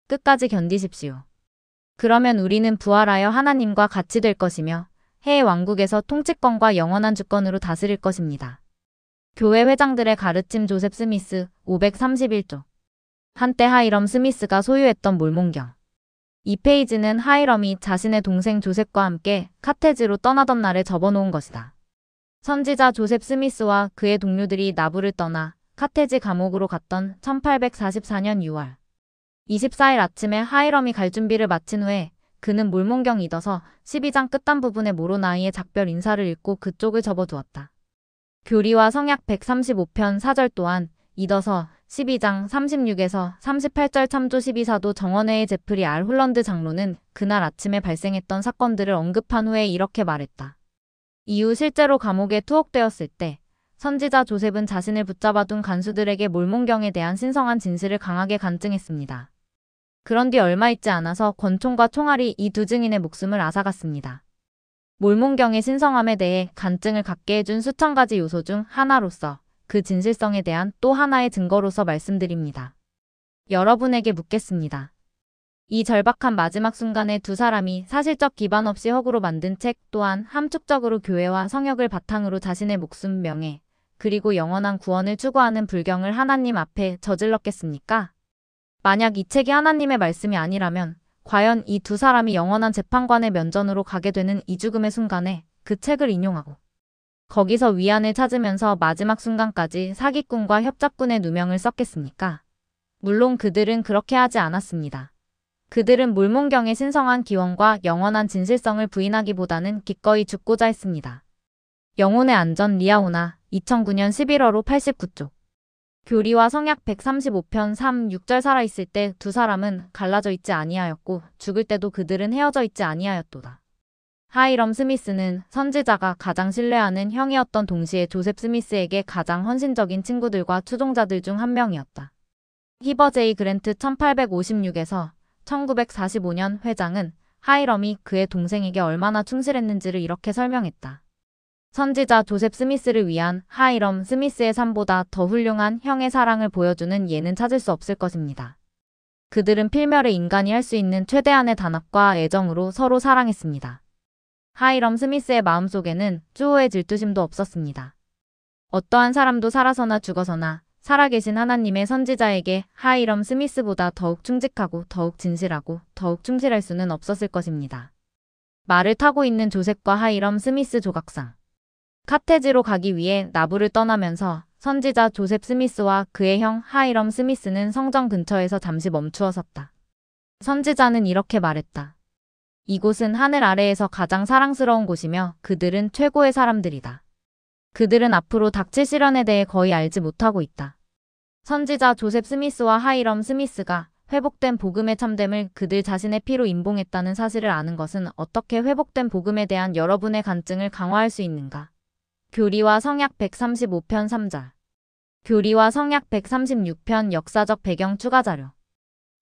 끝까지 견디십시오. 그러면 우리는 부활하여 하나님과 같이 될 것이며 해의 왕국에서 통치권과 영원한 주권으로 다스릴 것입니다. 교회 회장들의 가르침 조셉 스미스 531조. 한때 하이럼 스미스가 소유했던 몰몬경. 이 페이지는 하이럼이 자신의 동생 조셉과 함께 카테즈로 떠나던 날에 접어놓은 것이다. 선지자 조셉 스미스와 그의 동료들이 나부를 떠나 카테즈 감옥으로 갔던 1844년 6월 24일 아침에 하이럼이 갈 준비를 마친 후에 그는 몰몬경 잊어서 12장 끝단 부분의 모로나이의 작별 인사를 읽고 그쪽을 접어두었다. 교리와 성약 135편 4절 또한 잊어서 12장 36에서 38절 참조 12사도 정원회의 제프리 알 홀런드 장로는 그날 아침에 발생했던 사건들을 언급한 후에 이렇게 말했다. 이후 실제로 감옥에 투옥되었을 때 선지자 조셉은 자신을 붙잡아둔 간수들에게 몰몬경에 대한 신성한 진실을 강하게 간증했습니다. 그런 뒤 얼마 있지 않아서 권총과 총알이 이 두 증인의 목숨을 앗아갔습니다. 몰몬경의 신성함에 대해 간증을 갖게 해준 수천 가지 요소 중 하나로서 그 진실성에 대한 또 하나의 증거로서 말씀드립니다. 여러분에게 묻겠습니다. 이 절박한 마지막 순간에 두 사람이 사실적 기반 없이 허구로 만든 책 또한 함축적으로 교회와 성역을 바탕으로 자신의 목숨, 명예, 그리고 영원한 구원을 추구하는 불경을 하나님 앞에 저질렀겠습니까? 만약 이 책이 하나님의 말씀이 아니라면 과연 이 두 사람이 영원한 재판관의 면전으로 가게 되는 이 죽음의 순간에 그 책을 인용하고 거기서 위안을 찾으면서 마지막 순간까지 사기꾼과 협잡꾼의 누명을 썼겠습니까? 물론 그들은 그렇게 하지 않았습니다. 그들은 몰몬경의 신성한 기원과 영원한 진실성을 부인하기보다는 기꺼이 죽고자 했습니다. 영혼의 안전 리아오나 2009년 11월 89쪽 교리와 성약 135편 3, 6절 살아있을 때 두 사람은 갈라져 있지 아니하였고 죽을 때도 그들은 헤어져 있지 아니하였도다. 하이럼 스미스는 선지자가 가장 신뢰하는 형이었던 동시에 조셉 스미스에게 가장 헌신적인 친구들과 추종자들 중 한 명이었다. 히버 제이 그랜트 1856에서 1945년 회장은 하이럼이 그의 동생에게 얼마나 충실했는지를 이렇게 설명했다. 선지자 조셉 스미스를 위한 하이럼 스미스의 삶보다 더 훌륭한 형의 사랑을 보여주는 예는 찾을 수 없을 것입니다. 그들은 필멸의 인간이 할 수 있는 최대한의 단합과 애정으로 서로 사랑했습니다. 하이럼 스미스의 마음속에는 쭈호의 질투심도 없었습니다. 어떠한 사람도 살아서나 죽어서나 살아계신 하나님의 선지자에게 하이럼 스미스보다 더욱 충직하고 더욱 진실하고 더욱 충실할 수는 없었을 것입니다. 말을 타고 있는 조셉과 하이럼 스미스 조각상 카테지로 가기 위해 나부를 떠나면서 선지자 조셉 스미스와 그의 형 하이럼 스미스는 성전 근처에서 잠시 멈추어 섰다. 선지자는 이렇게 말했다. 이곳은 하늘 아래에서 가장 사랑스러운 곳이며 그들은 최고의 사람들이다. 그들은 앞으로 닥칠 시련에 대해 거의 알지 못하고 있다. 선지자 조셉 스미스와 하이럼 스미스가 회복된 복음의 참됨을 그들 자신의 피로 임봉했다는 사실을 아는 것은 어떻게 회복된 복음에 대한 여러분의 간증을 강화할 수 있는가? 교리와 성약 135편 3절 교리와 성약 136편 역사적 배경 추가 자료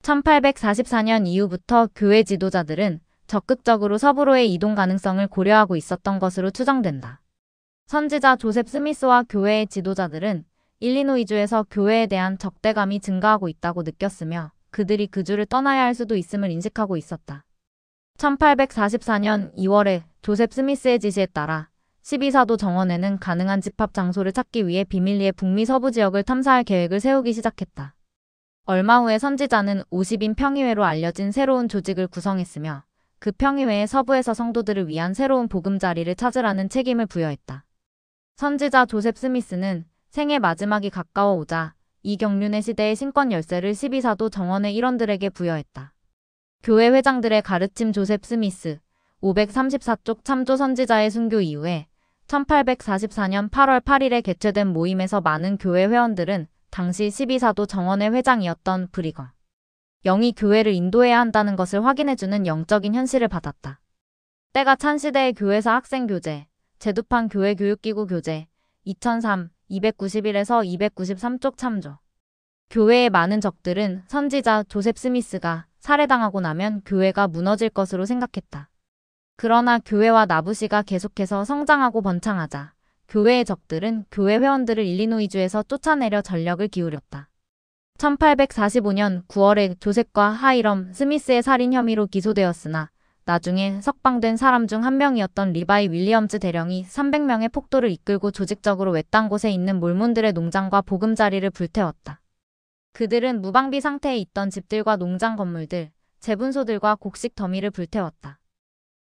1844년 이후부터 교회 지도자들은 적극적으로 서부로의 이동 가능성을 고려하고 있었던 것으로 추정된다. 선지자 조셉 스미스와 교회의 지도자들은 일리노이주에서 교회에 대한 적대감이 증가하고 있다고 느꼈으며 그들이 그 주를 떠나야 할 수도 있음을 인식하고 있었다. 1844년 2월에 조셉 스미스의 지시에 따라 12사도 정원에는 가능한 집합 장소를 찾기 위해 비밀리에 북미 서부 지역을 탐사할 계획을 세우기 시작했다. 얼마 후에 선지자는 50인 평의회로 알려진 새로운 조직을 구성했으며 그 평의회에 서부에서 성도들을 위한 새로운 보금자리를 찾으라는 책임을 부여했다. 선지자 조셉 스미스는 생의 마지막이 가까워 오자 이 경륜의 시대의 신권 열쇠를 12사도 정원의 일원들에게 부여했다. 교회 회장들의 가르침 조셉 스미스 534쪽 참조 선지자의 순교 이후에 1844년 8월 8일에 개최된 모임에서 많은 교회 회원들은 당시 12사도 정원의 회장이었던 브리거 영이 교회를 인도해야 한다는 것을 확인해주는 영적인 현실을 받았다. 때가 찬 시대의 교회사 학생교재, 제두판 교회 교육기구 교재, 2003, 291에서 293쪽 참조. 교회의 많은 적들은 선지자 조셉 스미스가 살해당하고 나면 교회가 무너질 것으로 생각했다. 그러나 교회와 나부시가 계속해서 성장하고 번창하자 교회의 적들은 교회 회원들을 일리노이주에서 쫓아내려 전력을 기울였다. 1845년 9월에 조셉과 하이럼 스미스의 살인 혐의로 기소되었으나 나중에 석방된 사람 중 한 명이었던 리바이 윌리엄즈 대령이 300명의 폭도를 이끌고 조직적으로 외딴 곳에 있는 몰몬들의 농장과 보금자리를 불태웠다. 그들은 무방비 상태에 있던 집들과 농장 건물들, 재분소들과 곡식 더미를 불태웠다.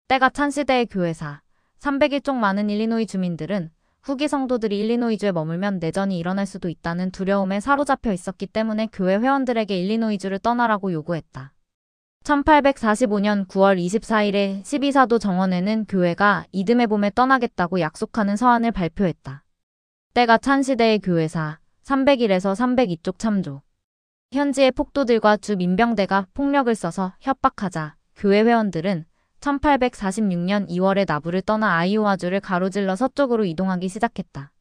때가 찬 시대의 교회사, 300일 쪽 많은 일리노이 주민들은 후기 성도들이 일리노이주에 머물면 내전이 일어날 수도 있다는 두려움에 사로잡혀 있었기 때문에 교회 회원들에게 일리노이주를 떠나라고 요구했다. 1845년 9월 24일에 12사도 정원에는 교회가 이듬해 봄에 떠나겠다고 약속하는 서한을 발표했다. 때가 찬 시대의 교회사 301에서 302쪽 참조. 현지의 폭도들과 주 민병대가 폭력을 써서 협박하자 교회 회원들은 1846년 2월에 나부를 떠나 아이오와주를 가로질러 서쪽으로 이동하기 시작했다.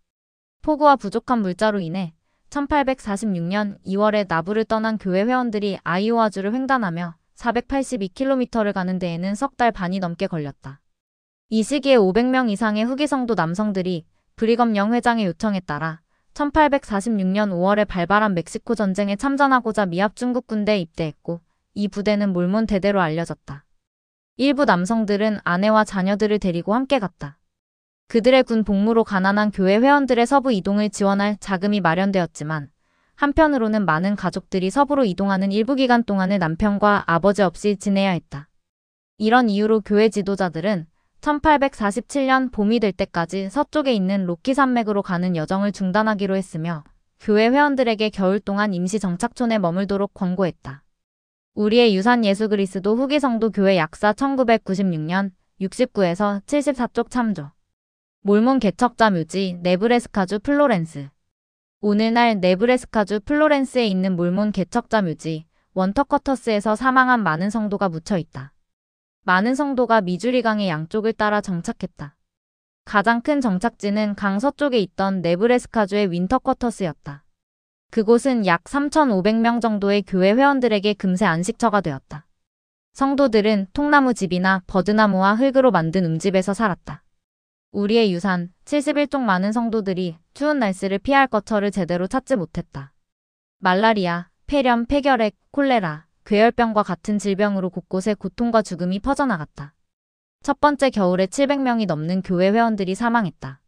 폭우와 부족한 물자로 인해 1846년 2월에 나부를 떠난 교회 회원들이 아이오와주를 횡단하며 482km를 가는 데에는 석 달 반이 넘게 걸렸다. 이 시기에 500명 이상의 후기 성도 남성들이 브리검 영 회장의 요청에 따라 1846년 5월에 발발한 멕시코 전쟁에 참전하고자 미합 중국 군대에 입대했고 이 부대는 몰몬 대대로 알려졌다. 일부 남성들은 아내와 자녀들을 데리고 함께 갔다. 그들의 군 복무로 가난한 교회 회원들의 서부 이동을 지원할 자금이 마련되었지만 한편으로는 많은 가족들이 서부로 이동하는 일부 기간 동안을 남편과 아버지 없이 지내야 했다. 이런 이유로 교회 지도자들은 1847년 봄이 될 때까지 서쪽에 있는 로키 산맥으로 가는 여정을 중단하기로 했으며 교회 회원들에게 겨울 동안 임시 정착촌에 머물도록 권고했다. 우리의 유산 예수 그리스도 후기 성도 교회 약사 1996년 69에서 74쪽 참조. 몰몬 개척자 묘지 네브래스카주 플로렌스. 오늘날 네브래스카주 플로렌스에 있는 몰몬 개척자 묘지 원터커터스에서 사망한 많은 성도가 묻혀 있다. 많은 성도가 미주리 강의 양쪽을 따라 정착했다. 가장 큰 정착지는 강 서쪽에 있던 네브래스카주의 윈터쿼터스였다. 그곳은 약 3,500명 정도의 교회 회원들에게 금세 안식처가 되었다. 성도들은 통나무 집이나 버드나무와 흙으로 만든 움집에서 살았다. 우리의 유산 71쪽 많은 성도들이 추운 날씨를 피할 거처를 제대로 찾지 못했다. 말라리아, 폐렴, 폐결핵, 콜레라, 괴열병과 같은 질병으로 곳곳에 고통과 죽음이 퍼져나갔다. 첫 번째 겨울에 700명이 넘는 교회 회원들이 사망했다.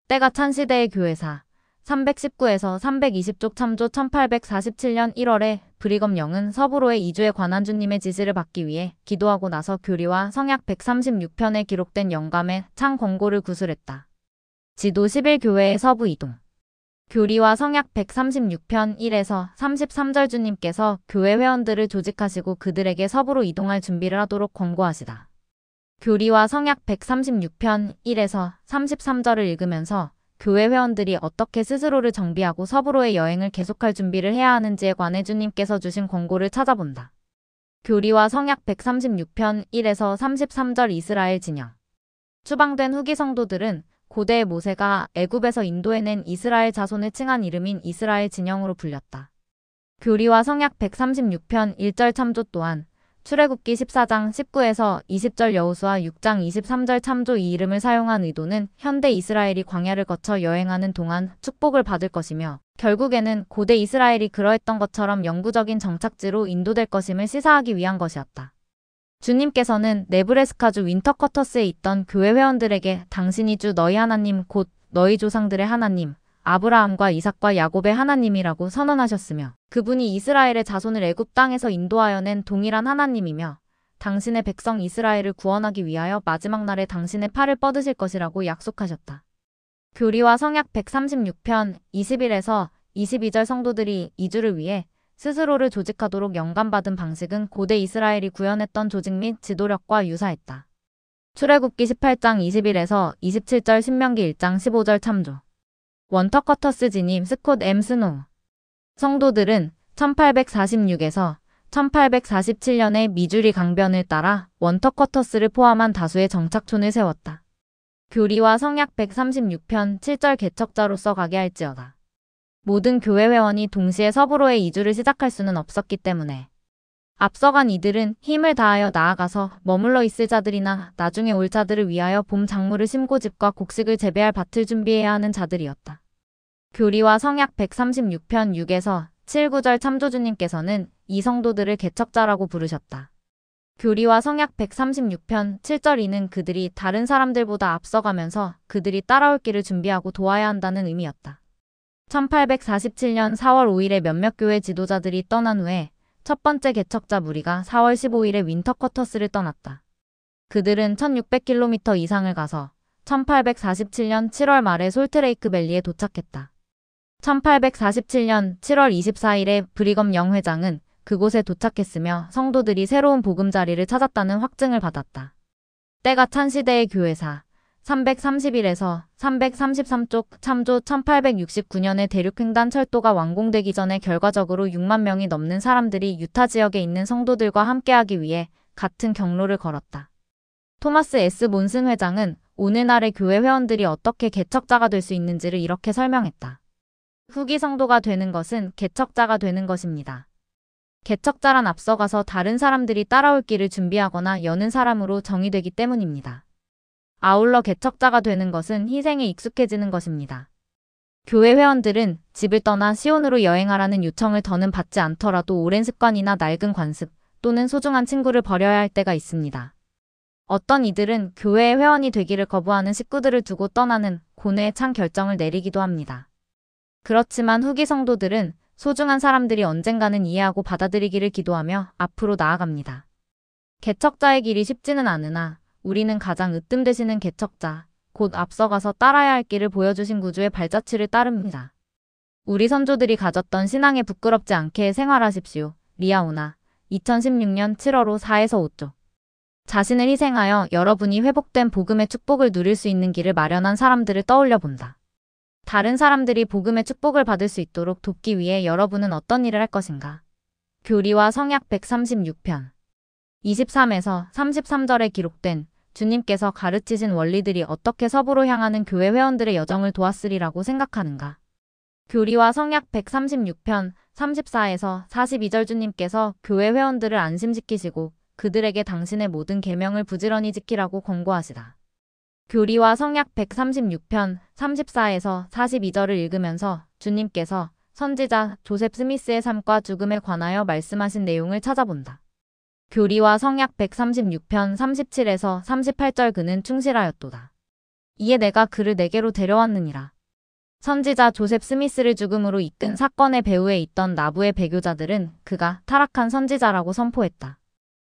때가 찬 시대의 교회사 319에서 320쪽 참조 1847년 1월에 브리검 영은 서부로의 이주에 관한 주님의 지시를 받기 위해 기도하고 나서 교리와 성약 136편에 기록된 영감의 창 권고를 구술했다. 지도 11교회의 서부 이동. 교리와 성약 136편 1에서 33절 주님께서 교회 회원들을 조직하시고 그들에게 서부로 이동할 준비를 하도록 권고하시다. 교리와 성약 136편 1에서 33절을 읽으면서 교회 회원들이 어떻게 스스로를 정비하고 서부로의 여행을 계속할 준비를 해야 하는지에 관해 주님께서 주신 권고를 찾아본다. 교리와 성약 136편 1에서 33절 이스라엘 진영. 추방된 후기 성도들은 고대의 모세가 애굽에서 인도해낸 이스라엘 자손을 칭한 이름인 이스라엘 진영으로 불렸다. 교리와 성약 136편 1절 참조 또한 출애굽기 14장 19에서 20절 여호수아 6장 23절 참조 이 이름을 사용한 의도는 현대 이스라엘이 광야를 거쳐 여행하는 동안 축복을 받을 것이며 결국에는 고대 이스라엘이 그러했던 것처럼 영구적인 정착지로 인도될 것임을 시사하기 위한 것이었다. 주님께서는 네브래스카주 윈터쿼터스에 있던 교회 회원들에게 당신이 주 너희 하나님 곧 너희 조상들의 하나님 아브라함과 이삭과 야곱의 하나님이라고 선언하셨으며 그분이 이스라엘의 자손을 애굽 땅에서 인도하여 낸 동일한 하나님이며 당신의 백성 이스라엘을 구원하기 위하여 마지막 날에 당신의 팔을 뻗으실 것이라고 약속하셨다. 교리와 성약 136편 21에서 22절 성도들이 이주를 위해 스스로를 조직하도록 영감받은 방식은 고대 이스라엘이 구현했던 조직 및 지도력과 유사했다. 출애굽기 18장 21에서 27절 신명기 1장 15절 참조. 원터커터스 진입 스콧 M. 스노우. 성도들은 1846에서 1847년에 미주리 강변을 따라 원터커터스를 포함한 다수의 정착촌을 세웠다. 교리와 성약 136편 7절 개척자로서 가게 할지어다. 모든 교회 회원이 동시에 서부로의 이주를 시작할 수는 없었기 때문에 앞서간 이들은 힘을 다하여 나아가서 머물러 있을 자들이나 나중에 올 자들을 위하여 봄 작물을 심고 집과 곡식을 재배할 밭을 준비해야 하는 자들이었다. 교리와 성약 136편 6에서 7, 9절 참조주님께서는 이 성도들을 개척자라고 부르셨다. 교리와 성약 136편 7절 이는 그들이 다른 사람들보다 앞서가면서 그들이 따라올 길을 준비하고 도와야 한다는 의미였다. 1847년 4월 5일에 몇몇 교회 지도자들이 떠난 후에 첫 번째 개척자 무리가 4월 15일에 윈터쿼터스를 떠났다. 그들은 1600km 이상을 가서 1847년 7월 말에 솔트레이크 밸리에 도착했다. 1847년 7월 24일에 브리검 영 회장은 그곳에 도착했으며 성도들이 새로운 보금자리를 찾았다는 확증을 받았다. 때가 찬 시대의 교회사 331에서 333쪽 참조 1869년에 대륙횡단 철도가 완공되기 전에 결과적으로 6만 명이 넘는 사람들이 유타 지역에 있는 성도들과 함께하기 위해 같은 경로를 걸었다. 토마스 S. 몬슨 회장은 오늘날의 교회 회원들이 어떻게 개척자가 될 수 있는지를 이렇게 설명했다. 후기 성도가 되는 것은 개척자가 되는 것입니다. 개척자란 앞서가서 다른 사람들이 따라올 길을 준비하거나 여는 사람으로 정의되기 때문입니다. 아울러 개척자가 되는 것은 희생에 익숙해지는 것입니다. 교회 회원들은 집을 떠나 시온으로 여행하라는 요청을 더는 받지 않더라도 오랜 습관이나 낡은 관습 또는 소중한 친구를 버려야 할 때가 있습니다. 어떤 이들은 교회의 회원이 되기를 거부하는 식구들을 두고 떠나는 고뇌에 찬 결정을 내리기도 합니다. 그렇지만 후기 성도들은 소중한 사람들이 언젠가는 이해하고 받아들이기를 기도하며 앞으로 나아갑니다. 개척자의 길이 쉽지는 않으나 우리는 가장 으뜸되시는 개척자, 곧 앞서가서 따라야 할 길을 보여주신 구주의 발자취를 따릅니다. 우리 선조들이 가졌던 신앙에 부끄럽지 않게 생활하십시오. 리아오나 2016년 7월 4에서 5조. 자신을 희생하여 여러분이 회복된 복음의 축복을 누릴 수 있는 길을 마련한 사람들을 떠올려 본다. 다른 사람들이 복음의 축복을 받을 수 있도록 돕기 위해 여러분은 어떤 일을 할 것인가? 교리와 성약 136편 23에서 33절에 기록된 주님께서 가르치신 원리들이 어떻게 서부로 향하는 교회 회원들의 여정을 도왔으리라고 생각하는가? 교리와 성약 136편 34에서 42절 주님께서 교회 회원들을 안심시키시고 그들에게 당신의 모든 계명을 부지런히 지키라고 권고하시다. 교리와 성약 136편 34에서 42절을 읽으면서 주님께서 선지자 조셉 스미스의 삶과 죽음에 관하여 말씀하신 내용을 찾아본다. 교리와 성약 136편 37에서 38절 그는 충실하였도다. 이에 내가 그를 내게로 데려왔느니라. 선지자 조셉 스미스를 죽음으로 이끈 사건의 배후에 있던 나부의 배교자들은 그가 타락한 선지자라고 선포했다.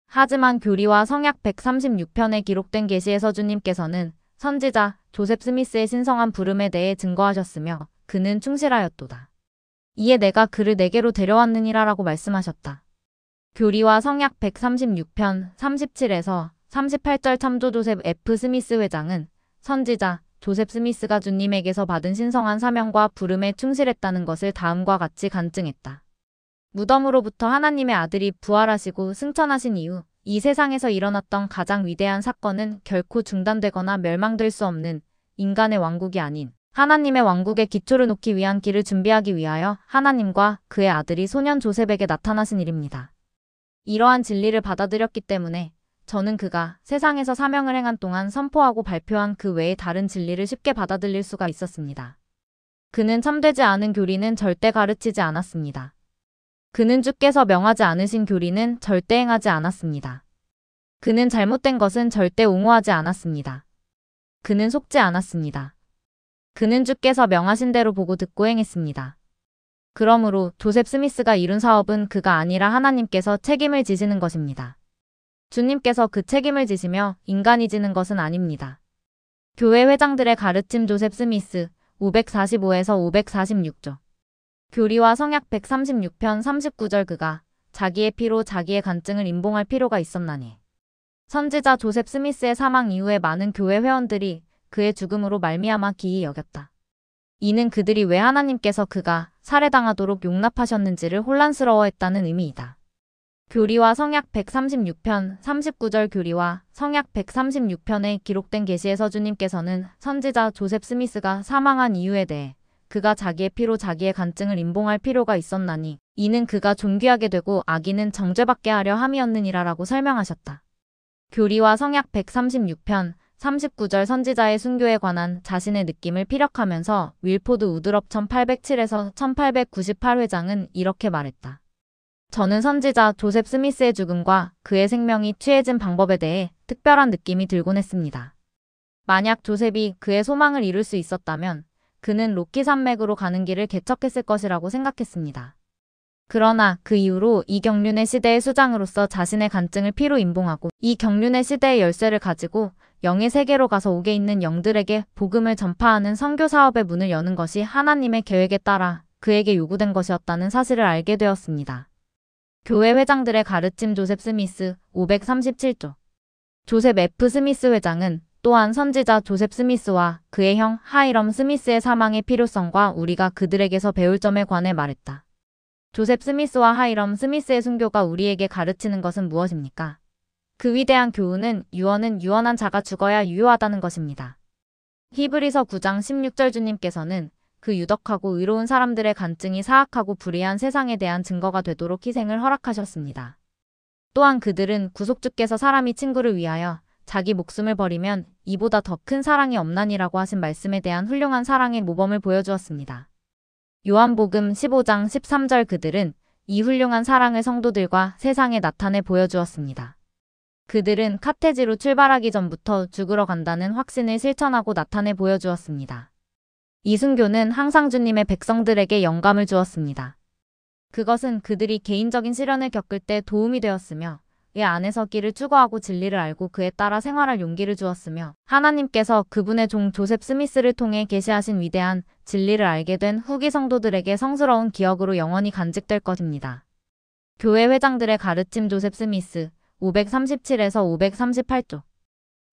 하지만 교리와 성약 136편에 기록된 계시에서 주님께서는 선지자 조셉 스미스의 신성한 부름에 대해 증거하셨으며 그는 충실하였도다. 이에 내가 그를 내게로 데려왔느니라라고 말씀하셨다. 교리와 성약 136편 37에서 38절 참조 조셉 F. 스미스 회장은 선지자 조셉 스미스가 주님에게서 받은 신성한 사명과 부름에 충실했다는 것을 다음과 같이 간증했다. 무덤으로부터 하나님의 아들이 부활하시고 승천하신 이후 이 세상에서 일어났던 가장 위대한 사건은 결코 중단되거나 멸망될 수 없는 인간의 왕국이 아닌 하나님의 왕국의 기초를 놓기 위한 길을 준비하기 위하여 하나님과 그의 아들이 소년 조셉에게 나타나신 일입니다. 이러한 진리를 받아들였기 때문에 저는 그가 세상에서 사명을 행한 동안 선포하고 발표한 그 외의 다른 진리를 쉽게 받아들일 수가 있었습니다. 그는 참되지 않은 교리는 절대 가르치지 않았습니다. 그는 주께서 명하지 않으신 교리는 절대 행하지 않았습니다. 그는 잘못된 것은 절대 옹호하지 않았습니다. 그는 속지 않았습니다. 그는 주께서 명하신 대로 보고 듣고 행했습니다. 그러므로 조셉 스미스가 이룬 사업은 그가 아니라 하나님께서 책임을 지시는 것입니다. 주님께서 그 책임을 지시며 인간이 지는 것은 아닙니다. 교회 회장들의 가르침 조셉 스미스 545에서 546조. 교리와 성약 136편 39절 그가 자기의 피로 자기의 간증을 임봉할 필요가 있었나니. 선지자 조셉 스미스의 사망 이후에 많은 교회 회원들이 그의 죽음으로 말미암아 기이 여겼다. 이는 그들이 왜 하나님께서 그가 살해당하도록 용납하셨는지를 혼란스러워했다는 의미이다. 교리와 성약 136편 39절 교리와 성약 136편에 기록된 계시에서 주님께서는 선지자 조셉 스미스가 사망한 이유에 대해 그가 자기의 피로 자기의 간증을 임봉할 필요가 있었나니 이는 그가 존귀하게 되고 악인은 정죄받게 하려 함이었느니라라고 설명하셨다. 교리와 성약 136편 39절 선지자의 순교에 관한 자신의 느낌을 피력하면서 윌포드 우드럽 1807에서 1898회장은 이렇게 말했다. 저는 선지자 조셉 스미스의 죽음과 그의 생명이 취해진 방법에 대해 특별한 느낌이 들곤 했습니다. 만약 조셉이 그의 소망을 이룰 수 있었다면 그는 로키 산맥으로 가는 길을 개척했을 것이라고 생각했습니다. 그러나 그 이후로 이 경륜의 시대의 수장으로서 자신의 간증을 피로 임봉하고 이 경륜의 시대의 열쇠를 가지고 영의 세계로 가서 옥에 있는 영들에게 복음을 전파하는 선교 사업의 문을 여는 것이 하나님의 계획에 따라 그에게 요구된 것이었다는 사실을 알게 되었습니다. 교회 회장들의 가르침 조셉 스미스 537조. 조셉 F. 스미스 회장은 또한 선지자 조셉 스미스와 그의 형 하이럼 스미스의 사망의 필요성과 우리가 그들에게서 배울 점에 관해 말했다. 조셉 스미스와 하이럼 스미스의 순교가 우리에게 가르치는 것은 무엇입니까? 그 위대한 교훈은 유언은 유언한 자가 죽어야 유효하다는 것입니다. 히브리서 9장 16절 주님께서는 그 유덕하고 의로운 사람들의 간증이 사악하고 불의한 세상에 대한 증거가 되도록 희생을 허락하셨습니다. 또한 그들은 구속주께서 사람이 친구를 위하여 자기 목숨을 버리면 이보다 더 큰 사랑이 없나니라고 하신 말씀에 대한 훌륭한 사랑의 모범을 보여주었습니다. 요한복음 15장 13절 그들은 이 훌륭한 사랑을 성도들과 세상에 나타내 보여주었습니다. 그들은 카테지로 출발하기 전부터 죽으러 간다는 확신을 실천하고 나타내 보여주었습니다. 이 순교는 항상 주님의 백성들에게 영감을 주었습니다. 그것은 그들이 개인적인 시련을 겪을 때 도움이 되었으며 안에서 길을 추구하고 진리를 알고 그에 따라 생활할 용기를 주었으며 하나님께서 그분의 종 조셉 스미스를 통해 계시하신 위대한 진리를 알게 된 후기 성도들에게 성스러운 기억으로 영원히 간직될 것입니다. 교회 회장들의 가르침 조셉 스미스 537에서 538쪽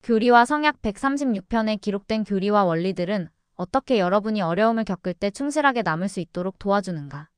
교리와 성약 136편에 기록된 교리와 원리들은 어떻게 여러분이 어려움을 겪을 때 충실하게 남을 수 있도록 도와주는가?